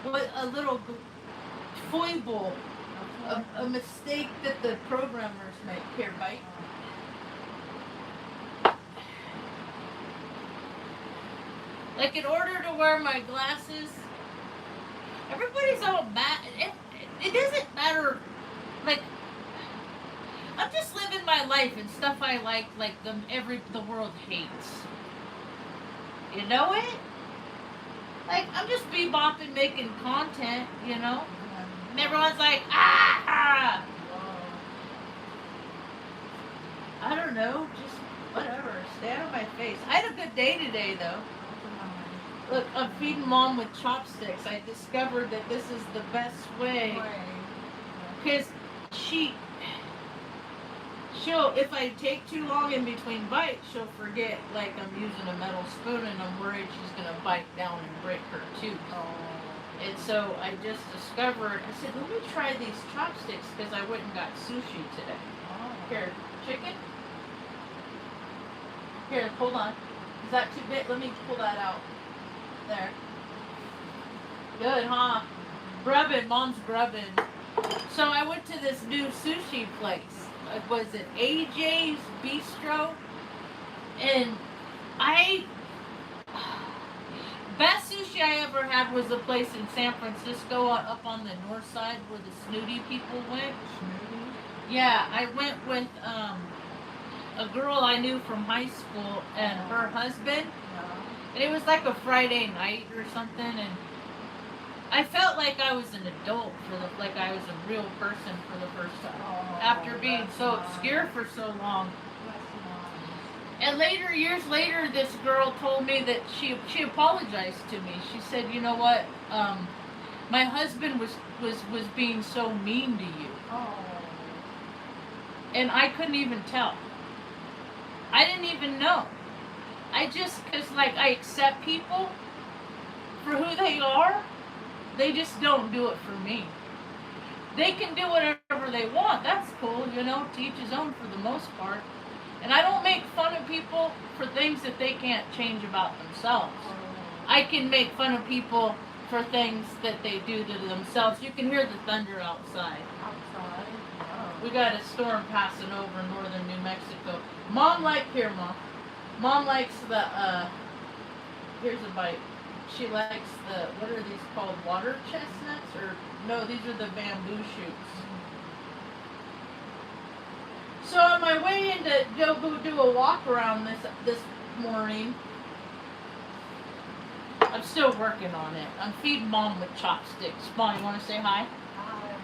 what a little foible, a mistake that the programmers make. Here, bite. Like in order to wear my glasses, everybody's all mad. It doesn't matter. Like I'm just living my life and stuff I like the world hates. You know it? Like I'm just bebopping, making content. You know, and everyone's like, ah. I don't know, just whatever. Stay out of my face. I had a good day today though. Look, I'm feeding mom with chopsticks. I discovered that this is the best way because she she'll if I take too long in between bites, she'll forget like I'm using a metal spoon and I'm worried she's gonna bite down and break her tooth. And so I just discovered. I said, let me try these chopsticks because I went and got sushi today. Here, chicken. Here, hold on. Is that too big? Let me pull that out. There. Good, huh? Grubbing. Mom's grubbing. So I went to this new sushi place. Was it AJ's Bistro? And I... Best sushi I ever had was a place in San Francisco up on the north side where the snooty people went. Yeah, I went with a girl I knew from high school and her husband. And it was like a Friday night or something, and I felt like I was an adult like I was a real person for the first time after being so obscure for so long. And later, years later, this girl told me that she apologized to me. She said, "You know what? My husband was being so mean to you." And I couldn't even tell. I didn't even know. I just, cause like I accept people for who they are, they just don't do it for me. They can do whatever they want. That's cool, you know, to each his own for the most part. And I don't make fun of people for things that they can't change about themselves. I can make fun of people for things that they do to themselves. You can hear the thunder outside. We got a storm passing over northern New Mexico. Mom Mom likes the, here's a bite. She likes the, what are these called? Water chestnuts? Or, no, these are the bamboo shoots. So on my way in to go do a walk around this morning, I'm still working on it. I'm feeding Mom with chopsticks. Mom, you want to say hi? Hi.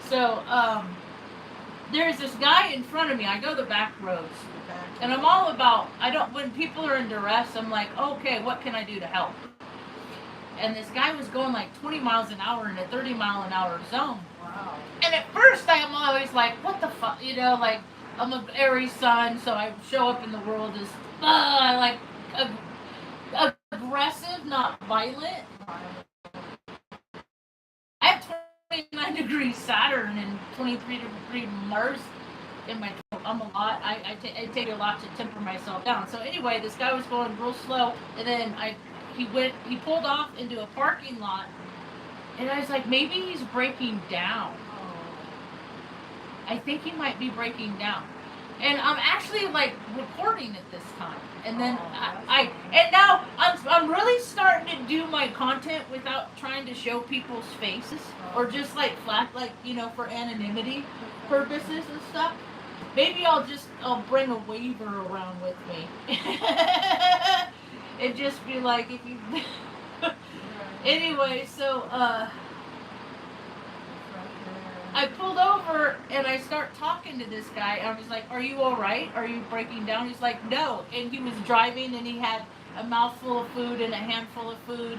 So, there's this guy in front of me. I go the back roads. And I'm all about, when people are in duress, I'm like, okay, what can I do to help? And this guy was going like 20 miles an hour in a 30-mile-an-hour zone. Wow. And at first I'm always like, what the fuck? You know, like, I'm an Aries sun, so I show up in the world as, like, aggressive, not violent. I have 29 degrees Saturn and 23-degree Mars in my throat. I'm a lot. I take a lot to temper myself down. So anyway, this guy was going real slow, and then he pulled off into a parking lot, and I was like, maybe he's breaking down. I think he might be breaking down. And I'm actually like recording it this time. And then and now I'm really starting to do my content without trying to show people's faces or just like flat, like, you know, for anonymity purposes and stuff. Maybe I'll bring a waiver around with me. And just be like, if you anyway, so I pulled over and I start talking to this guy. I was like, "Are you all right? Are you breaking down?" He's like, "No." And he was driving and he had a mouthful of food and a handful of food.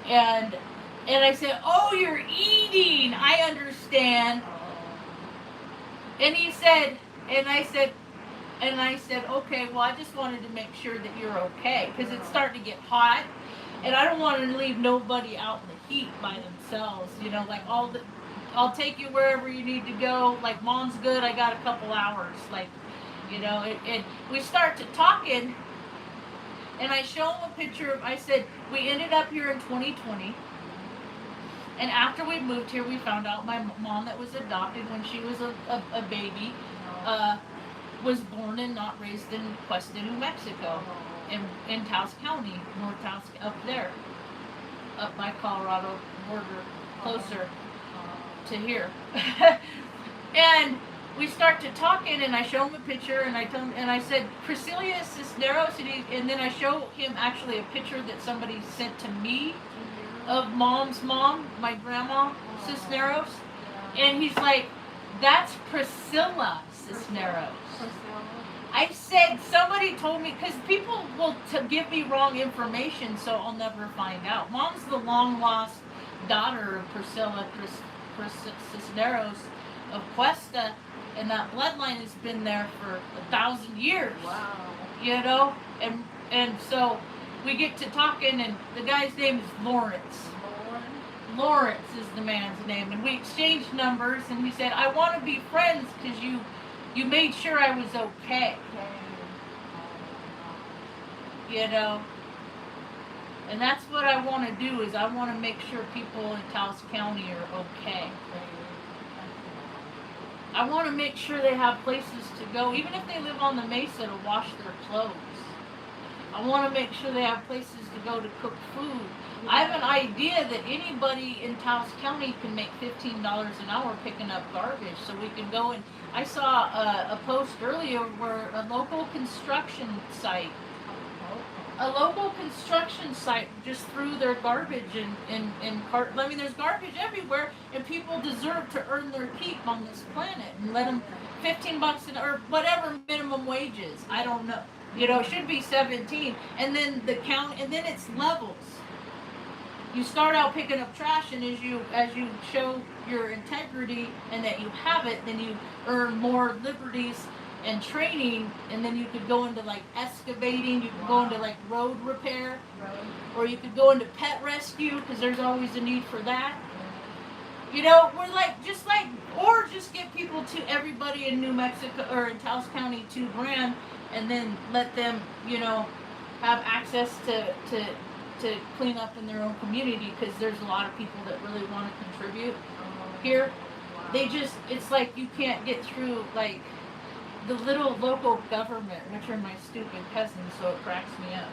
And I said, "Oh, you're eating. I understand." And he said, and I said, "Okay, well, I just wanted to make sure that you're okay because it's starting to get hot, and I don't want to leave nobody out in the heat by themselves. You know, like I'll take you wherever you need to go. Like, Mom's good. I got a couple hours. Like, you know." And we start to talking, And I show him a picture of, I said, we ended up here in 2020. And after we moved here, we found out my mom that was adopted when she was a baby was born and not raised in Cuesta, New Mexico, in Taos County, North Taos, up there, up by Colorado border, closer to here. And we start to talking, and I show him a picture, and I tell him, and I said, Priscilla Cisneros, and then I show him actually a picture that somebody sent to me of mom's mom, my grandma Cisneros, and he's like, that's Priscilla Cisneros. I said, somebody told me, because people will give me wrong information, so I'll never find out. Mom's the long lost daughter of Priscilla Cisneros of Cuesta, and that bloodline has been there for 1,000 years. Wow. You know, and so we get to talking, and the guy's name is Lawrence. Lawrence is the man's name, and we exchanged numbers, and he said, I want to be friends because you made sure I was okay. You know, and that's what I want to do, is I want to make sure people in Taos County are okay. I want to make sure they have places to go, even if they live on the mesa, to wash their clothes. I want to make sure they have places to go to cook food. I have an idea that anybody in Taos County can make $15 an hour picking up garbage, so we can go and, I saw a post earlier where a local construction site just threw their garbage in cart. I mean, there's garbage everywhere, and people deserve to earn their keep on this planet, and let them $15 an hour, or whatever minimum wage is. I don't know. You know, it should be 17, and then the count, and then it's levels. You start out picking up trash, and as you show your integrity and that you have it, then you earn more liberties and training, and then you could go into like excavating, you could go into like road repair, or you could go into pet rescue, because there's always a need for that. You know, we're like, or just get people to everybody in New Mexico or in Taos County $2,000, and then let them, you know, have access to clean up in their own community, because there's a lot of people that really want to contribute here. They just, it's like you can't get through like the little local government, which are my stupid cousins, so it cracks me up.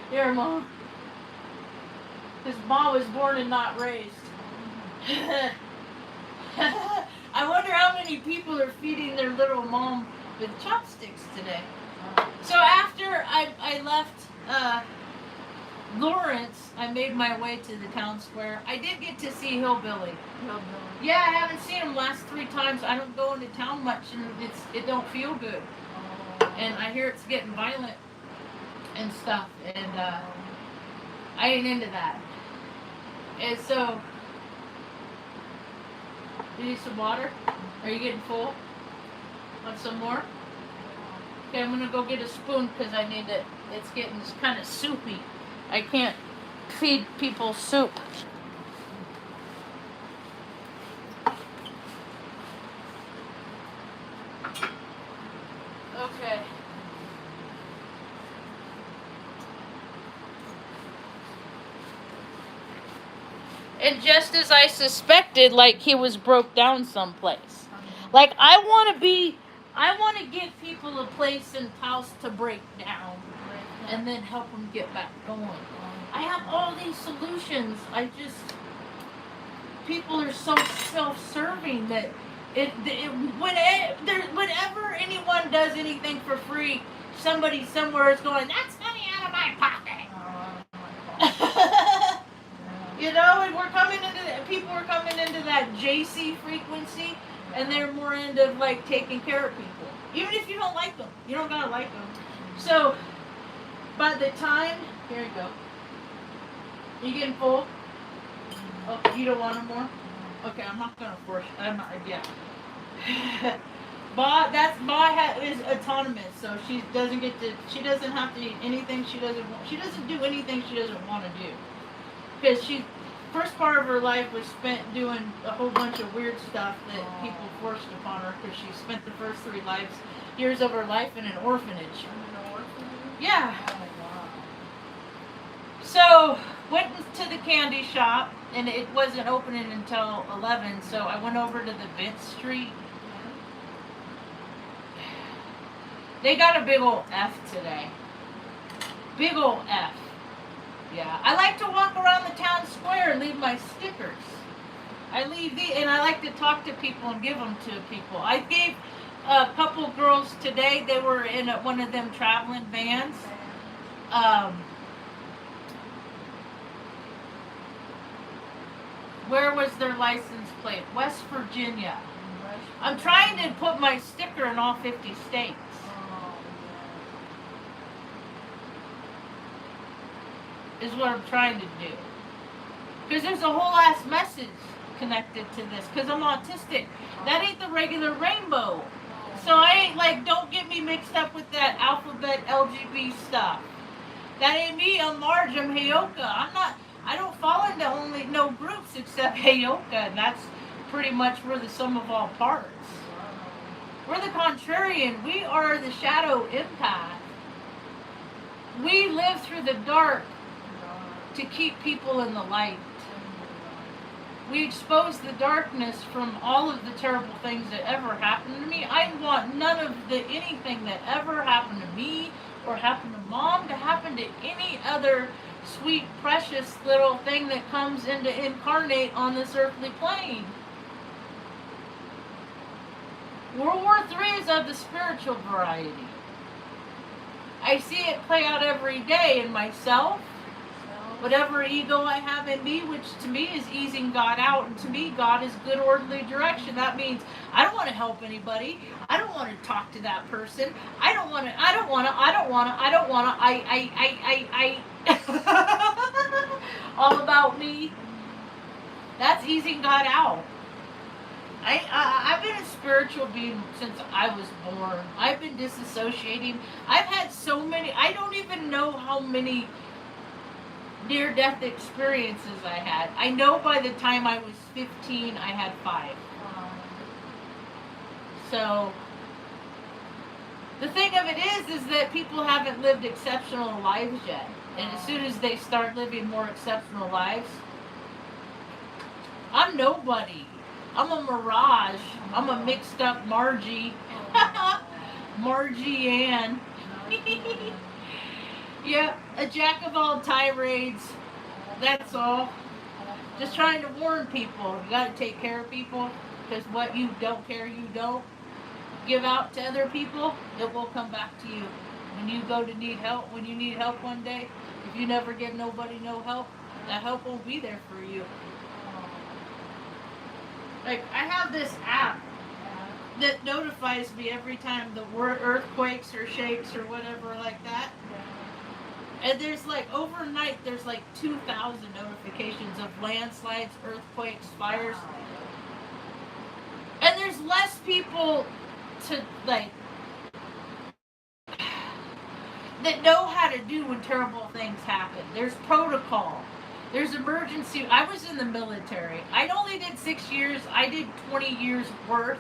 Here, Mom. Because Mom was born and not raised. I wonder how many people are feeding their little mom with chopsticks today. So after I left Lawrence, I made my way to the town square. I did get to see Hillbilly. Yeah, I haven't seen him last 3 times. I don't go into town much, and it don't feel good. And I hear it's getting violent and stuff, and I ain't into that. And so, you need some water? Are you getting full? Want some more? Okay, I'm gonna go get a spoon because I need it. It's getting kind of soupy. I can't feed people soup. Okay. And just as I suspected, like he was broke down someplace. Like I want to give people a place in Taos to break down and then help them get back going. I have all these solutions. People are so self-serving that whenever anyone does anything for free, somebody somewhere is going, that's money out of my pocket. You know, and people are coming into that JC frequency, and they're more into like taking care of people. Even if you don't like them, you don't gotta like them. So, by the time, here you go. You getting full? Oh, you don't want them more? Okay, I'm not gonna force you. I'm not, yeah. Ma is autonomous, so she doesn't have to eat anything she doesn't do anything she doesn't want to do. Because first part of her life was spent doing a whole bunch of weird stuff that people forced upon her, because she spent the first 3 years of her life in an orphanage. Yeah. Oh, wow. So, went to the candy shop, and it wasn't opening until 11, so I went over to the Bit Street. They got a big old F today. Big old F. Yeah. I like to walk around the town square and leave my stickers. I leave and I like to talk to people and give them to people. I gave a couple girls today. They were in one of them traveling vans. Where was their license plate? West Virginia. I'm trying to put my sticker in all 50 states. Is what I'm trying to do. Because there's a whole ass message connected to this. Because I'm autistic. That ain't the regular rainbow. So I ain't like, don't get me mixed up with that alphabet LGB stuff. That ain't me. I'm Marge. I'm Heyoka. I don't fall into only no groups except Heyoka. And that's pretty much we're the sum of all parts. We're the contrarian. We are the shadow empath. We live through the dark to keep people in the light. We expose the darkness from all of the terrible things that ever happened to me. I want none of anything that ever happened to me or happened to Mom to happen to any other sweet, precious little thing that comes in to incarnate on this earthly plane. World War III is of the spiritual variety. I see it play out every day in myself. Whatever ego I have in me, which to me is easing God out, and to me God is good orderly direction. That means I don't want to help anybody. I don't want to talk to that person. I all about me. That's easing God out. I've been a spiritual being since I was born. I've been disassociating. I've had so many, I don't even know how many near-death experiences I had. I know by the time I was 15, I had 5. So, the thing of it is that people haven't lived exceptional lives yet. And as soon as they start living more exceptional lives, I'm nobody. I'm a mirage. I'm a mixed up Margie. Margie Ann. Yeah, a jack of all tirades. That's all. Just trying to warn people. You gotta take care of people. Because what you don't care, you don't give out to other people, it will come back to you. When you go to need help, when you need help one day, if you never give nobody no help, that help won't be there for you. Like, I have this app that notifies me every time the earthquakes or shakes or whatever like that. And there's like, overnight, there's like 2,000 notifications of landslides, earthquakes, fires. And there's less people to, like, that know how to do when terrible things happen. There's protocol. There's emergency. I was in the military. I only did 6 years. I did 20 years worth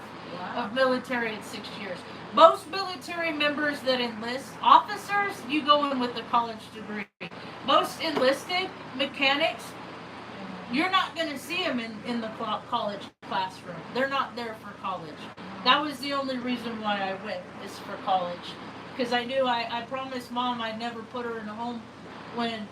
of military in 6 years. Most military members that enlist, officers, you go in with a college degree. Most enlisted mechanics, you're not going to see them in the college classroom. They're not there for college. That was the only reason why I went, is for college. Because I knew I promised Mom I'd never put her in a home when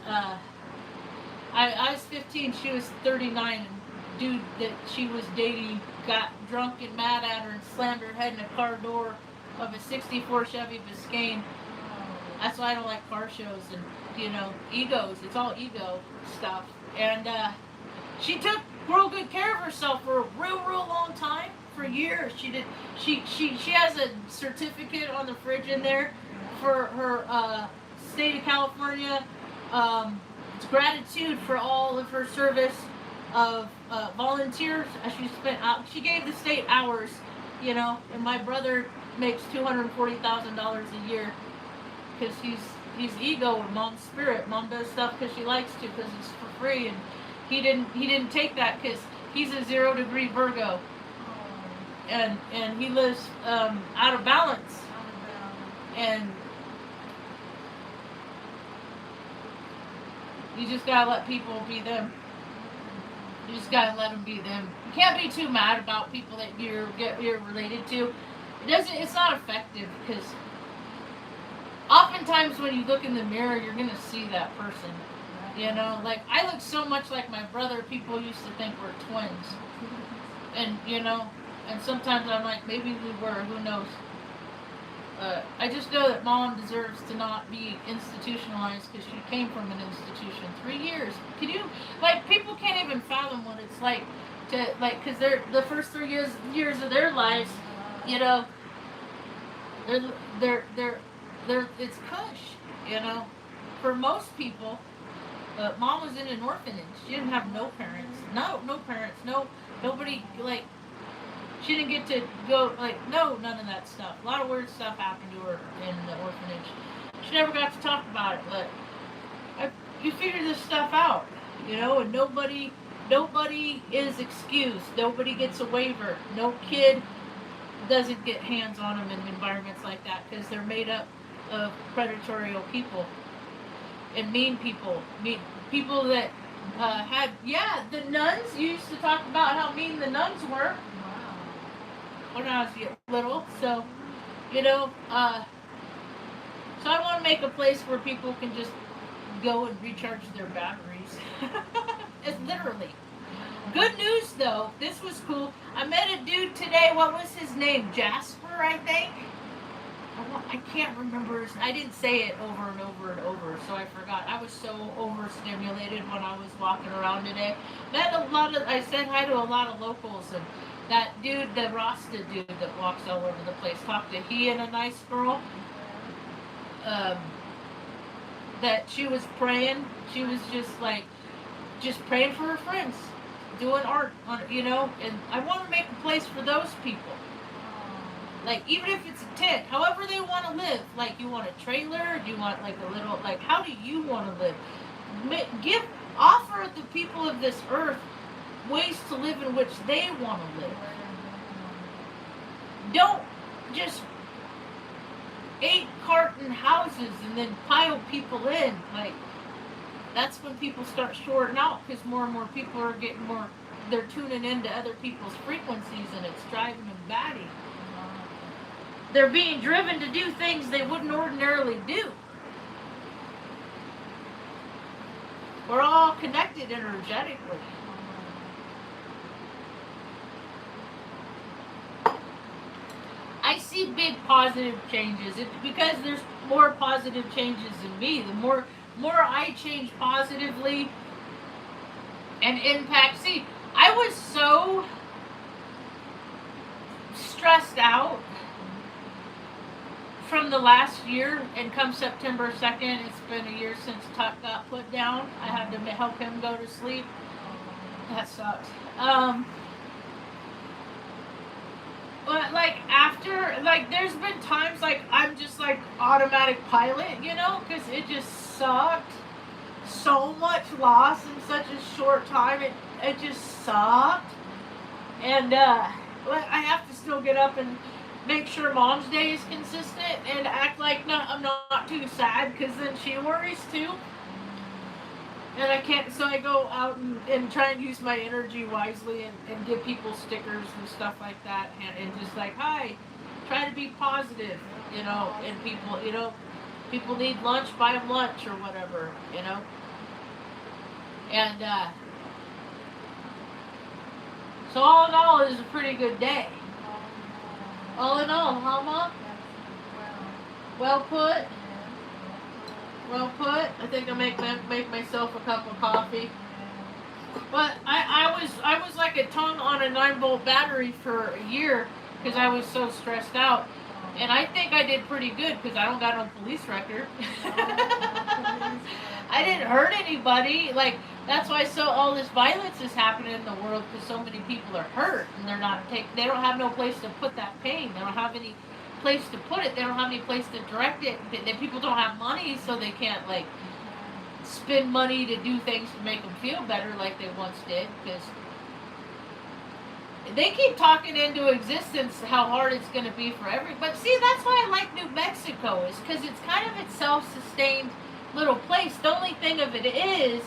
I was 15, she was 39, and dude that she was dating got drunk and mad at her and slammed her head in a car door of a 64 Chevy Biscayne. That's why I don't like car shows and, egos. It's all ego stuff. And she took real good care of herself for a real long time, for years. She has a certificate on the fridge in there for her state of California. It's gratitude for all of her service of volunteers. She gave the state hours, and my brother makes $240,000 a year because he's ego and Mom's spirit. Mom does stuff because she likes to, because it's for free, and he didn't take that because he's a 0-degree Virgo, and he lives out of balance, and You just gotta let people be them. You just gotta let them be them. You can't be too mad about people that you're related to. It doesn't. It's not effective because oftentimes when you look in the mirror, you're gonna see that person. You know, like I look so much like my brother. People used to think we're twins, and and sometimes I'm like, maybe we were. Who knows? I just know that mom deserves to not be institutionalized because she came from an institution. 3 years. Can you, like, people can't even fathom what it's like to, like, because they're the first 3 years of their lives, you know, they're it's cush, For most people, mom was in an orphanage. She didn't have no parents. No parents. Nobody, like, she didn't get to go, like, no, none of that stuff. A lot of weird stuff happened to her in the orphanage. She never got to talk about it, but you figure this stuff out, and nobody is excused. Nobody gets a waiver. No kid doesn't get hands on them in environments like that because they're made up of predatory people and mean people. People that the nuns used to talk about how mean the nuns were when I was little. So, so I want to make a place where people can just go and recharge their batteries. It's literally. Good news, though. This was cool. I met a dude today. What was his name? Jasper, I think? I can't remember. I didn't say it over and over and over, so I forgot. I was so overstimulated when I was walking around today. I said hi to a lot of locals, and that dude, the Rasta dude that walks all over the place, talked to he and a nice girl. That she was praying. She was just praying for her friends, doing art, and I want to make a place for those people. Like, even if it's a tent, however they want to live. Like, you want a trailer? Do you want, like, a little, like, how do you want to live? Offer the people of this earth ways to live in which they want to live. Don't just 8 carton houses and then pile people in. Like, that's when people start shorting out because more and more people are getting they're tuning into other people's frequencies and it's driving them batty. They're being driven to do things they wouldn't ordinarily do. We're all connected energetically. I see big positive changes. It's because there's more positive changes in me. The more I change positively and impact. See, I was so stressed out from the last year, and come September 2nd, it's been a year since Tuck got put down. I had to help him go to sleep. That sucks. But there's been times I'm just automatic pilot, because it just sucked. So much loss in such a short time. It just sucked. And I have to still get up and make sure Mom's Day is consistent and act like I'm not too sad, because then she worries too. And I can't, so I go out and try and use my energy wisely and give people stickers and stuff like that, and just hi, try to be positive, and people need lunch, buy them lunch or whatever, and so all in all, it was a pretty good day. All in all, huh, Mom? Well put. Well put. I think I'll make myself a cup of coffee. But I was like a tongue on a 9-volt battery for a year because I was so stressed out. And I think I did pretty good because I don't got no police record. I didn't hurt anybody. That's why all this violence is happening in the world, because so many people are hurt and they don't have no place to put that pain. They don't have any place to put it. They don't have any place to direct it. People don't have money, so they can't spend money to do things to make them feel better like they once did, because they keep talking into existence how hard it's going to be for everybody. But see, that's why I like New Mexico, is because it's kind of a self-sustained little place. The only thing of it is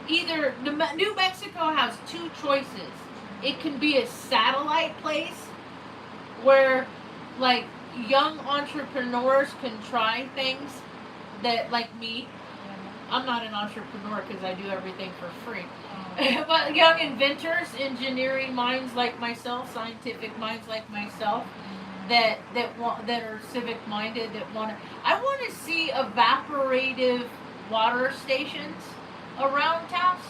either New Mexico has two choices. It can be a satellite place where like young entrepreneurs can try things that like me. I'm not an entrepreneur because I do everything for free. But young inventors, engineering minds like myself, scientific minds like myself, that are civic minded, that want to. I want to see evaporative water stations around Taos,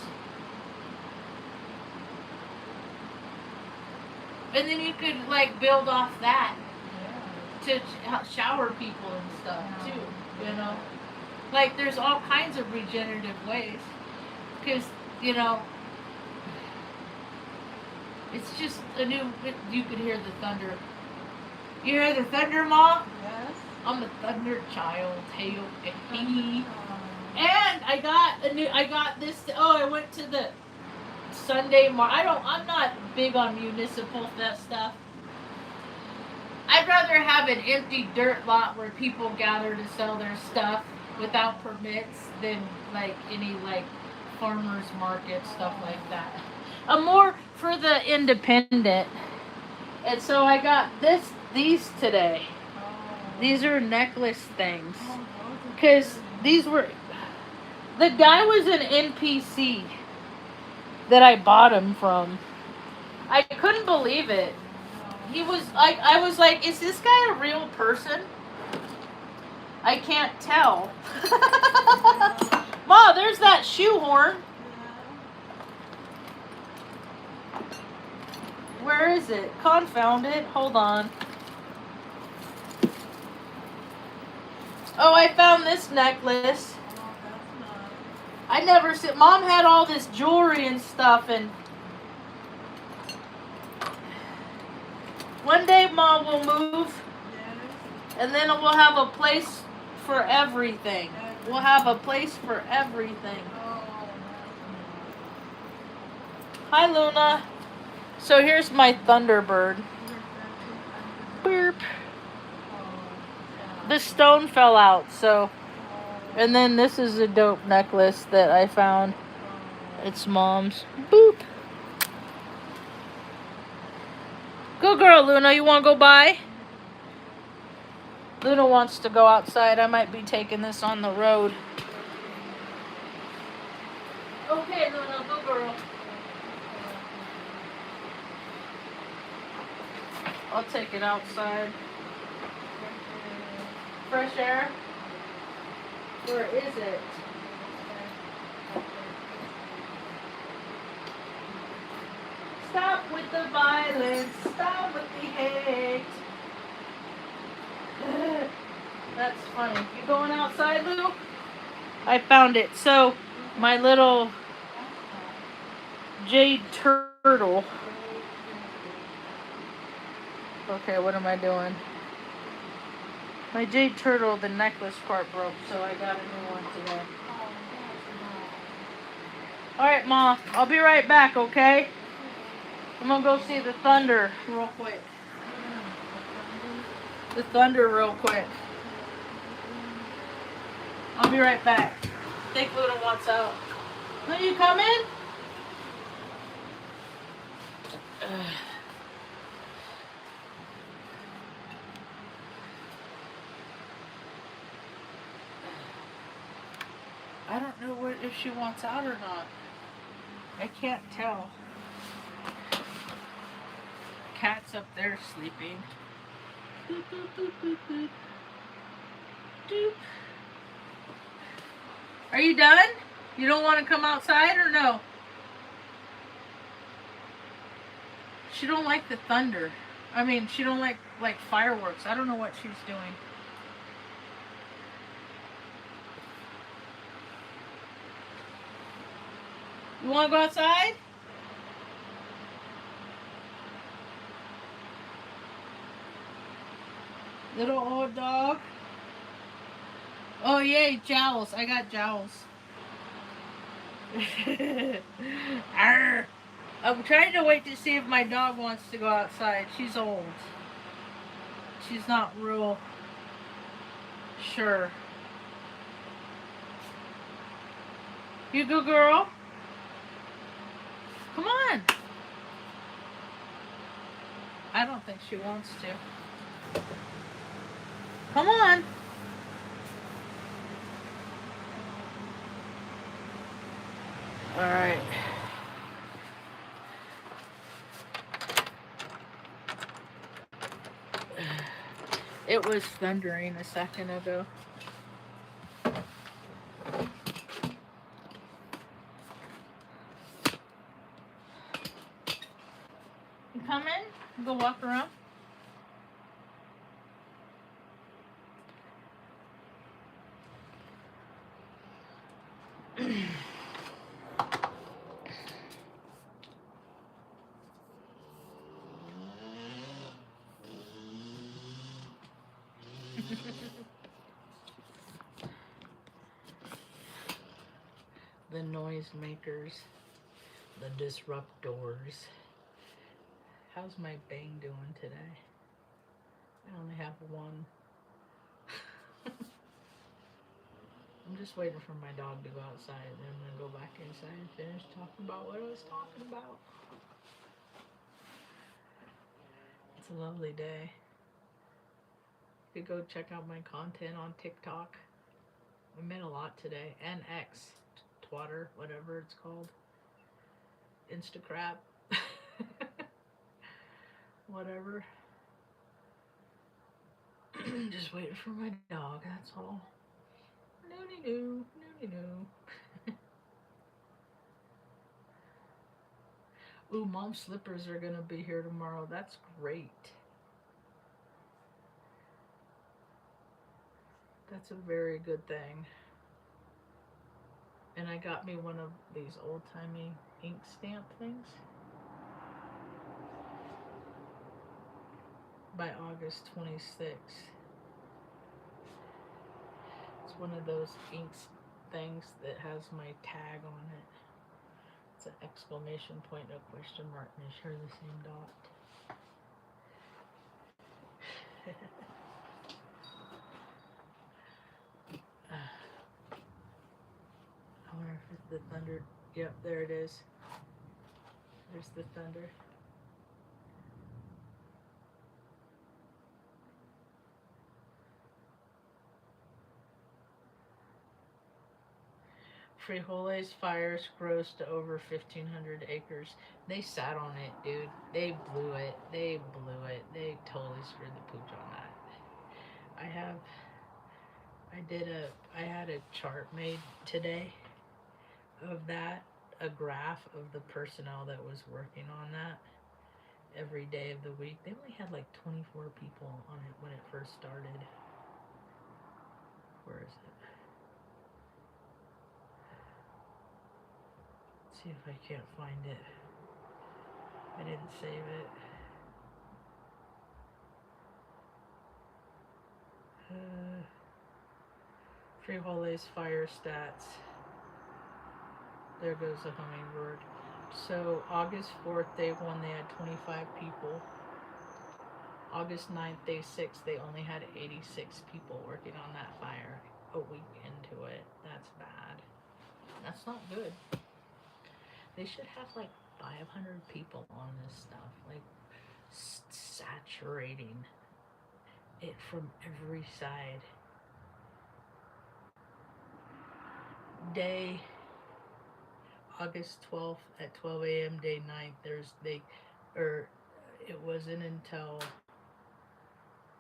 and then you could like build off that to shower people and stuff too. You know, like there's all kinds of regenerative ways, because you know. It's just a new. You could hear the thunder. You hear the thunder, Ma? Yes. I'm a thunder child. Hey, hey. And I got a new. I got this. Oh, I went to the Sunday I'm not big on municipal stuff. I'd rather have an empty dirt lot where people gather to sell their stuff without permits than like any like farmers market stuff like that. I'm more for the independent. And so I got these today. These are necklace things. Because these were, the guy was an NPC that I bought him from. I couldn't believe it. He was like, I was like, is this guy a real person? I can't tell. Ma, there's that shoehorn. Where is it? Confound it. Hold on. Oh, I found this necklace. I never said. Mom had all this jewelry and stuff, and one day Mom will move, and then we'll have a place for everything. We'll have a place for everything. Hi, Luna. So here's my Thunderbird. Burp. The stone fell out, so. And then this is a dope necklace that I found. It's Mom's. Boop. Good girl, Luna. You want to go by? Luna wants to go outside. I might be taking this on the road. Okay, Luna. Good girl. I'll take it outside. Fresh air? Where is it? Stop with the violence. Stop with the hate. That's funny. You going outside, Lou? I found it. So, my little jade turtle. Okay, what am I doing? My jade turtle, the necklace part broke, so I got a new one today. Alright, Ma, I'll be right back, okay? I'm gonna go see the thunder real quick. The thunder real quick. I'll be right back. I think Luna wants out. Luna, you coming? I don't know if she wants out or not. I can't tell. Cat's up there sleeping. Boop, boop, boop, boop, boop. Doop. Are you done? You don't want to come outside or no? She don't like the thunder. I mean, she don't like fireworks. I don't know what she's doing. You want to go outside? Little old dog. Oh, yay, jowls. I got jowls. Arr. I'm trying to wait to see if my dog wants to go outside. She's old. She's not real sure. You good girl? Come on. I don't think she wants to. Come on. All right. It was thundering a second ago. You come in, go walk around. The noise makers, the disruptors. How's my bang doing today? I only have one. I'm just waiting for my dog to go outside, and then I'm gonna go back inside and finish talking about what I was talking about. It's a lovely day. You could go check out my content on TikTok. We made a lot today. And X, Twatter, whatever it's called. Instacrap. Whatever. Just waiting for my dog, that's all. Noony-noo, noony-noo. Ooh, Mom's slippers are gonna be here tomorrow. That's great. That's a very good thing. And I got me one of these old-timey ink stamp things. By August 26th. It's one of those inks things that has my tag on it. It's an exclamation point, a question mark, and they share the same dot. I wonder if it's the thunder. Yep, there it is. There's the thunder. Frijoles fires grows to over 1,500 acres. They sat on it, dude. They blew it. They blew it. They totally screwed the pooch on that. I had a chart made today of that, a graph of the personnel that was working on that every day of the week. They only had like 24 people on it when it first started. Where is it? Let's see if I can't find it. I didn't save it. Frijoles fire stats. There goes the hummingbird. So August 4th, day 1, they had 25 people. August 9th, day 6, they only had 86 people working on that fire a week into it. That's bad. That's not good. They should have like 500 people on this stuff, like saturating it from every side. Day August 12th at 12 a.m. day 9th, it wasn't until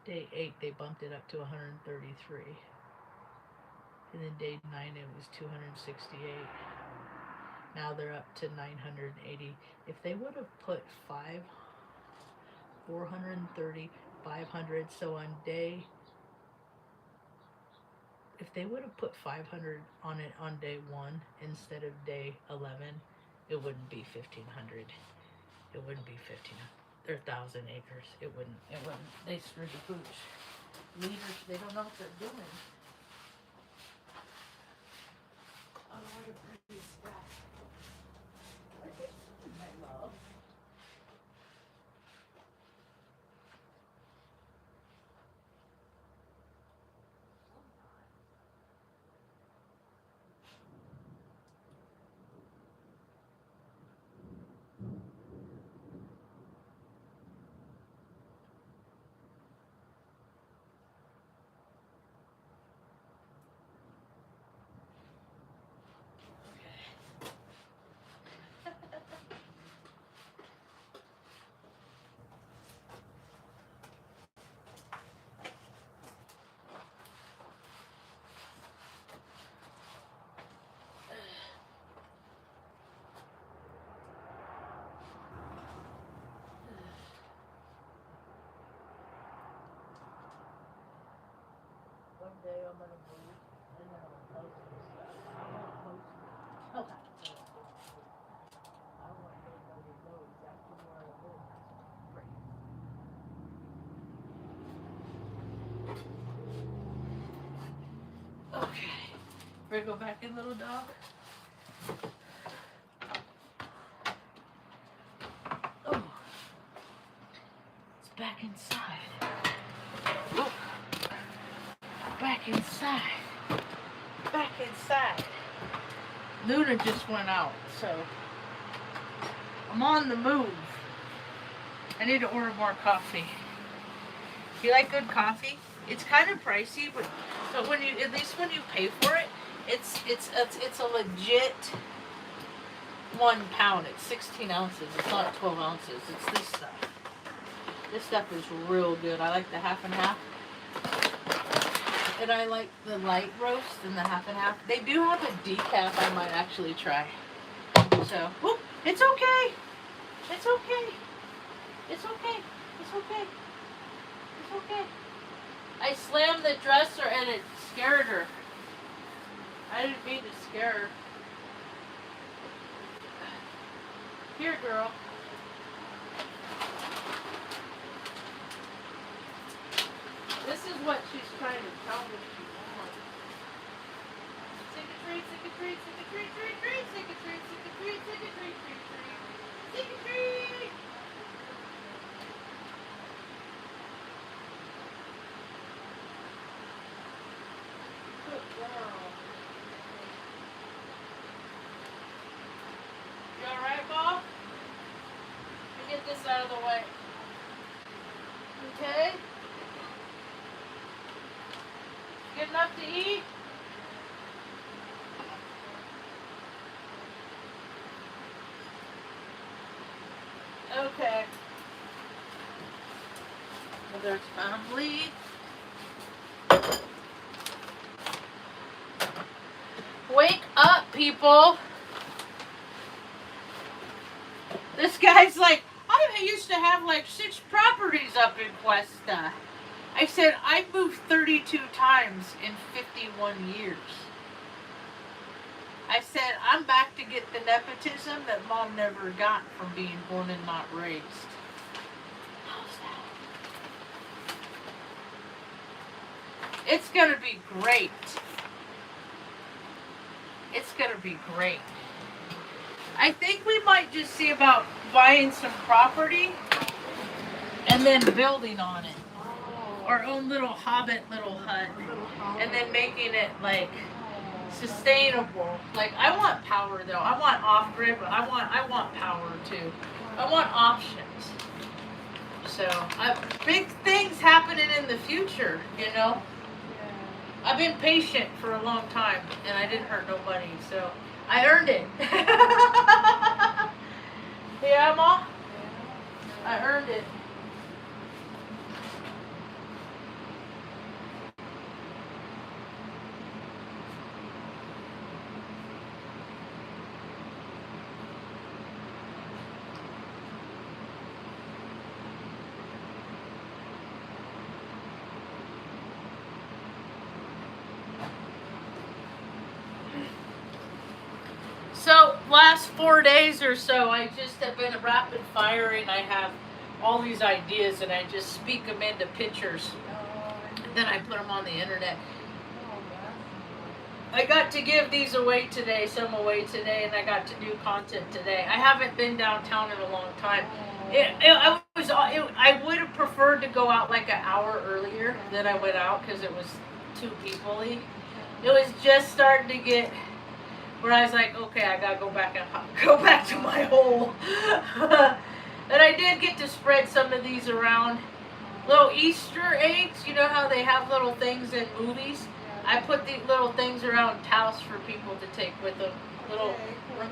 day 8 they bumped it up to 133. And then day 9 it was 268. Now they're up to 980. If they would have put 430, 500, so on day, if they would have put 500 on it on day 1 instead of day 11, it wouldn't be 1,500. It wouldn't be 1,500. They're 1,000 acres. It wouldn't. They screwed the pooch. Leaders, they don't know what they're doing. Oh, what a pretty sky. What are you doing, my love? day I'm gonna move, and then I'll post some stuff. I won't post until after I want everybody to know exactly where I live. That's great. Okay. Ready to go back in, little dog? Oh. It's back inside. Oh. Back inside. Back inside. Luna just went out, so I'm on the move. I need to order more coffee. You like good coffee? It's kind of pricey, but when you, at least when you pay for it, it's a legit 1 pound. It's 16 ounces. It's not 12 ounces. It's this stuff. This stuff is real good. I like the half and half. And I like the light roast and the half and half. They do have a decaf I might actually try. So, whoop, it's okay. It's okay. It's okay. It's okay. It's okay. I slammed the dresser and it scared her. I didn't mean to scare her. Here, girl. This is what she's trying to tell me she wants. Sick a treat, sick a treat, sick a treat, treat, treat, sick a treat, sick a treat, sick a treat, treat, treat, sick a treat. Good girl. You alright, Bob? Let me get this out of the way. Okay? Good enough to eat? Okay. Well, there's family. Wake up, people. This guy's like, I used to have like 6 properties up in Cuesta. I said, I moved 32 times in 51 years. I said, I'm back to get the nepotism that Mom never got from being born and not raised. How's that? It's going to be great. It's going to be great. I think we might just see about buying some property and then building on it. Our own little hobbit little hut. And then making it like sustainable. Like I want power though. I want off grid, but I want power too. I want options. So big things happening in the future, you know. I've been patient for a long time and I didn't hurt nobody, so I earned it. Yeah, Ma? I earned it. So last 4 days or so, I just have been rapid firing. I have all these ideas and I just speak them into pictures. And then I put them on the internet. I got to give these away today, some away today, and I got to do content today. I haven't been downtown in a long time. I would have preferred to go out like an hour earlier than I went out because it was too people-y. It was just starting to get where I was like, okay, I gotta go back to my hole. And I did get to spread some of these around. Little Easter eggs, you know how they have little things in movies? I put these little things around Taos for people to take with them. Little,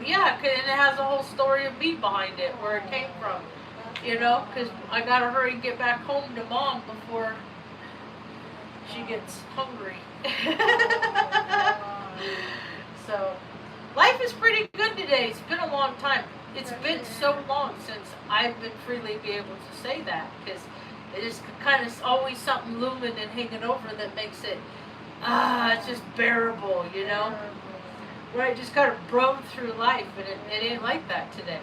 yeah, and it has a whole story of me behind it, where it came from. You know, because I gotta hurry and get back home to Mom before she gets hungry. So, life is pretty good today. It's been a long time. It's been so long since I've been freely be able to say that, because it is kind of always something looming and hanging over that makes it it's just bearable, you know? Where I just got broke through life, and it ain't like that today.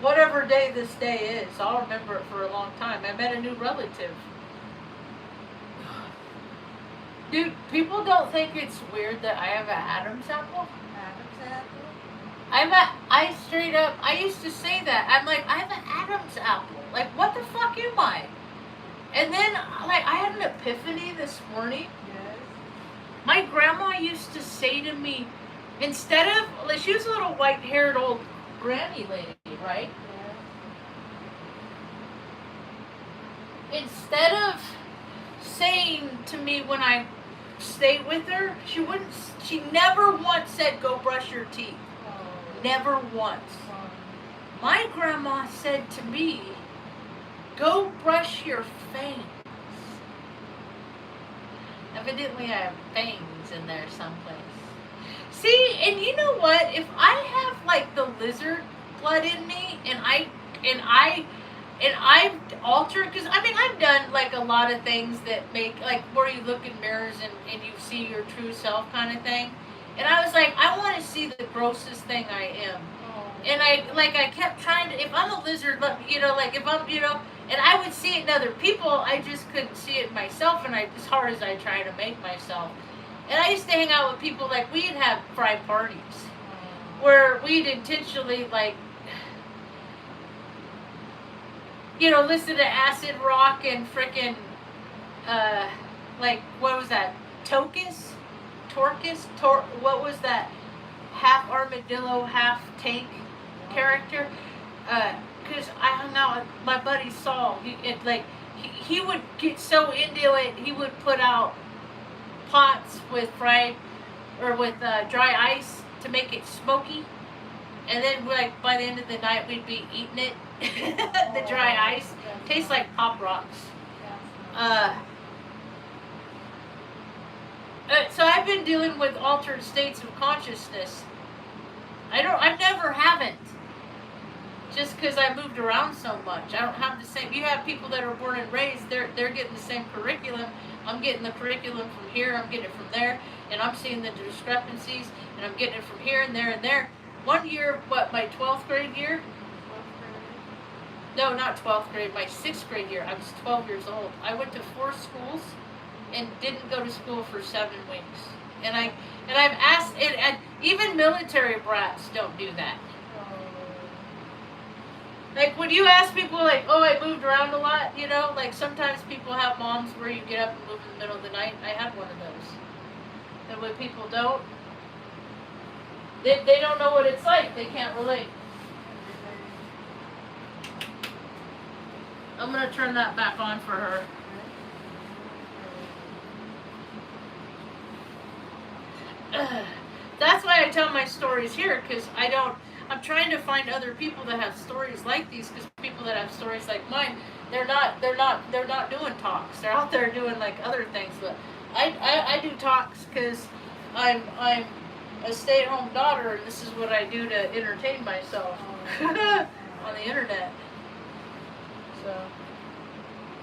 Whatever day this day is, I'll remember it for a long time. I met a new relative. Dude, people don't think it's weird that I have an Adam's apple. Adam's apple? I straight up, I used to say that. I'm like, I have an Adam's apple. Like, what the fuck am I? And then, like, I had an epiphany this morning. Yes. My grandma used to say to me, instead of, like, she was a little white-haired old granny lady, right? Yes. Instead of saying to me when I stayed with her, she never once said, go brush your teeth. Never once. My grandma said to me, go brush your fangs. Evidently I have fangs in there someplace. See, and you know what? If I have like the lizard blood in me and I've altered, because I mean I've done like a lot of things that make, like where you look in mirrors and you see your true self kind of thing. And I was like, I want to see the grossest thing I am. And I kept trying to, if I'm a lizard, you know, like if I'm, you know, and I would see it in other people, I just couldn't see it in myself, and as hard as I try to make myself. And I used to hang out with people, like we'd have fry parties where we'd intentionally, like, you know, listen to acid rock and frickin', like, what was that, what was that, half armadillo, half tank character? Because I hung out with my buddy Saul. He would get so into it, he would put out pots with dry ice to make it smoky. And then, like, by the end of the night, we'd be eating it. The dry ice. Tastes like Pop Rocks. So I've been dealing with altered states of consciousness. I never haven't. Just because I moved around so much. I don't have the same. You have people that are born and raised, they're getting the same curriculum. I'm getting the curriculum from here, I'm getting it from there, and I'm seeing the discrepancies, and I'm getting it from here and there and there. One year, my 12th grade year? No, not 12th grade, my 6th grade year. I was 12 years old. I went to 4 schools and didn't go to school for 7 weeks. And I've asked, and even military brats don't do that. Like, when you ask people, like, oh, I moved around a lot, you know, like, sometimes people have moms where you get up and move in the middle of the night. I had one of those. And when people don't, they don't know what it's like. They can't relate. I'm going to turn that back on for her. That's why I tell my stories here, because I'm trying to find other people that have stories like these, because people that have stories like mine, they're not doing talks. They're out there doing like other things. But I do talks because I'm a stay-at-home daughter, and this is what I do to entertain myself on the internet. So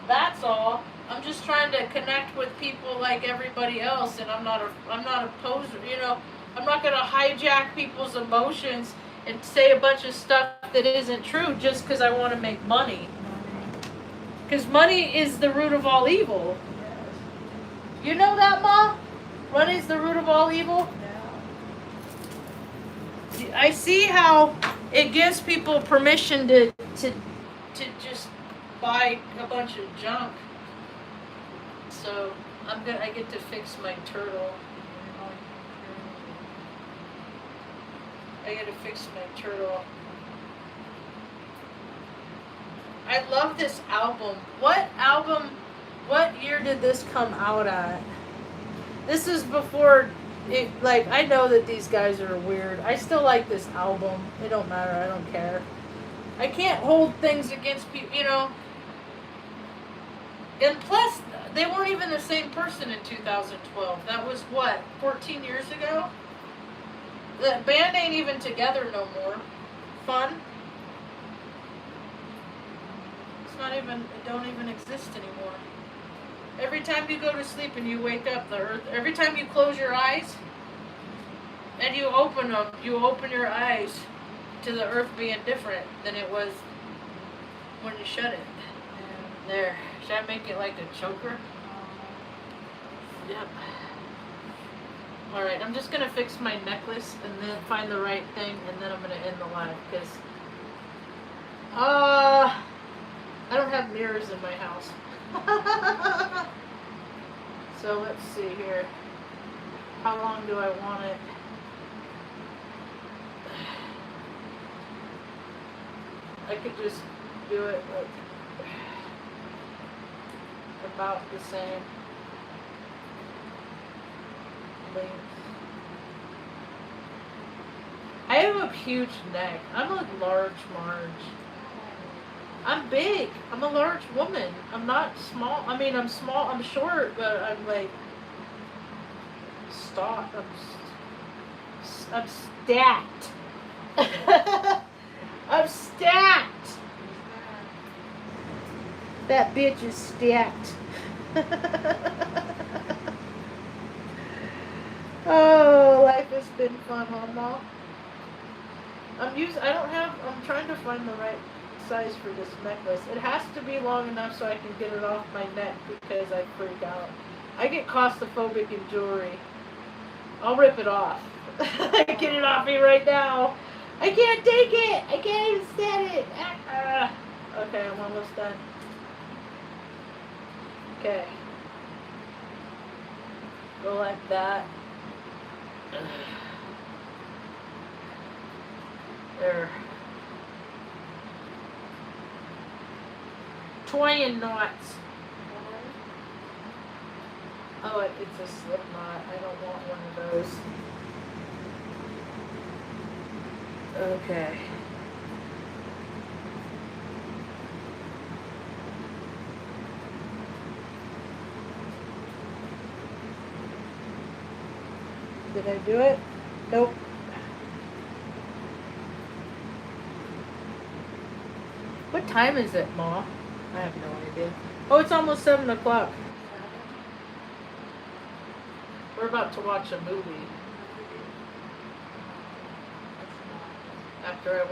that's all. I'm just trying to connect with people like everybody else, and I'm not a poser, you know. I'm not going to hijack people's emotions and say a bunch of stuff that isn't true just because I want to make money. Because money is the root of all evil. You know that, Ma? Money is the root of all evil? Yeah. I see how it gives people permission to just buy a bunch of junk. So I get to fix my turtle. I gotta fix my turtle. I love this album. What year did this come out at? This is before it, like, I know that these guys are weird. I still like this album. It don't matter, I don't care. I can't hold things against people, you know. And plus, they weren't even the same person in 2012. That was what, 14 years ago? The band ain't even together no more. Fun. It don't even exist anymore. Every time you go to sleep and you wake up, the earth, every time you close your eyes and you open them, you open your eyes to the earth being different than it was when you shut it. There. Should I make it like a choker? Yep. Alright, I'm just going to fix my necklace and then find the right thing, and then I'm going to end the live, because I don't have mirrors in my house. So let's see here. How long do I want it? I could just do it like about the same length. I have a huge neck. I'm a large Marge. I'm big. I'm a large woman. I'm not small. I mean, I'm small. I'm short, but I'm like I'm stacked. I'm stacked. That bitch is stacked. Oh, life has been fun, Mama. I'm trying to find the right size for this necklace. It has to be long enough so I can get it off my neck, because I freak out. I get claustrophobic in jewelry. I'll rip it off. Get it off me right now. I can't take it. I can't even stand it. Okay, I'm almost done. Okay. Go like that. There. Twine knots. Oh, it's a slip knot. I don't want one of those. Okay. Did I do it? Nope. What time is it, Ma? I have no idea. Oh, it's almost 7 o'clock. We're about to watch a movie. After I